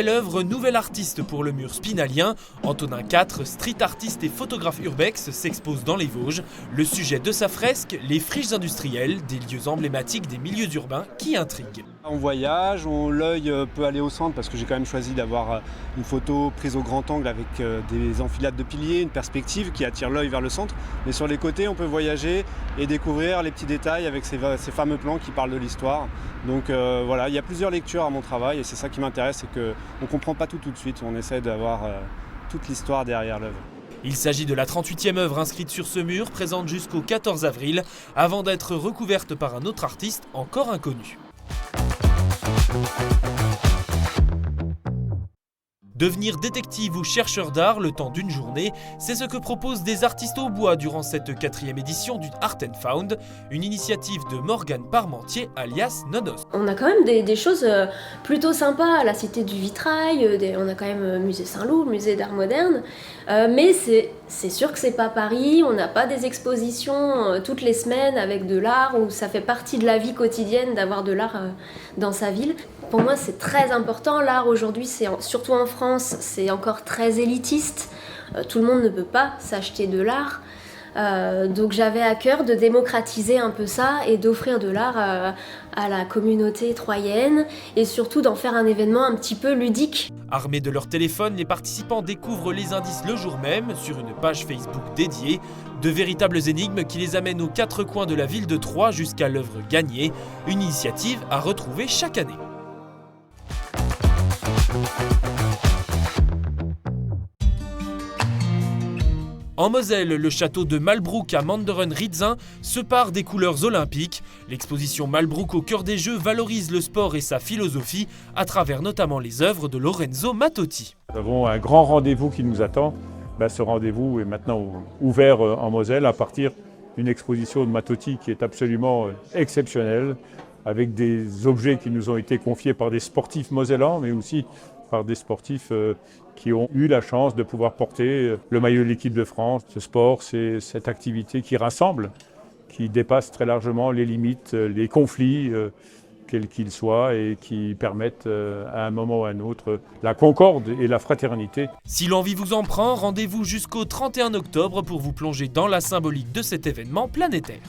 Nouvelle œuvre, nouvel artiste pour le mur spinalien. Antonin IV, street artiste et photographe urbex, s'expose dans les Vosges. Le sujet de sa fresque, les friches industrielles, des lieux emblématiques des milieux urbains qui intriguent. On voyage, l'œil peut aller au centre parce que j'ai quand même choisi d'avoir une photo prise au grand angle avec des enfilades de piliers, une perspective qui attire l'œil vers le centre. Mais sur les côtés, on peut voyager et découvrir les petits détails avec ces fameux plans qui parlent de l'histoire. Donc voilà, il y a plusieurs lectures à mon travail et c'est ça qui m'intéresse, c'est qu'on ne comprend pas tout de suite, on essaie d'avoir toute l'histoire derrière l'œuvre. Il s'agit de la 38e œuvre inscrite sur ce mur, présente jusqu'au 14 avril, avant d'être recouverte par un autre artiste encore inconnu. Devenir détective ou chercheur d'art le temps d'une journée, c'est ce que proposent des artistes au bois durant cette 4e édition du Art & Found, une initiative de Morgane Parmentier alias Nonos. On a quand même des choses plutôt sympas à la Cité du Vitrail, on a quand même Musée Saint-Loup, Musée d'Art Moderne, mais c'est sûr que c'est pas Paris, on n'a pas des expositions toutes les semaines avec de l'art où ça fait partie de la vie quotidienne d'avoir de l'art dans sa ville. Pour moi c'est très important, l'art aujourd'hui, surtout en France, c'est encore très élitiste, tout le monde ne peut pas s'acheter de l'art. Donc j'avais à cœur de démocratiser un peu ça et d'offrir de l'art à la communauté troyenne et surtout d'en faire un événement un petit peu ludique. Armés de leur téléphone, les participants découvrent les indices le jour même sur une page Facebook dédiée. De véritables énigmes qui les amènent aux 4 coins de la ville de Troyes jusqu'à l'œuvre gagnée. Une initiative à retrouver chaque année. En Moselle, le château de Malbrouck à Manderen-Rietzing se pare des couleurs olympiques. L'exposition Malbrouck au cœur des Jeux valorise le sport et sa philosophie à travers notamment les œuvres de Lorenzo Mattotti. Nous avons un grand rendez-vous qui nous attend. Ce rendez-vous est maintenant ouvert en Moselle à partir d'une exposition de Mattotti qui est absolument exceptionnelle, avec des objets qui nous ont été confiés par des sportifs mosellans, mais aussi par des sportifs qui ont eu la chance de pouvoir porter le maillot de l'équipe de France. Ce sport, c'est cette activité qui rassemble, qui dépasse très largement les limites, les conflits, quels qu'ils soient, et qui permettent à un moment ou à un autre la concorde et la fraternité. Si l'envie vous en prend, rendez-vous jusqu'au 31 octobre pour vous plonger dans la symbolique de cet événement planétaire.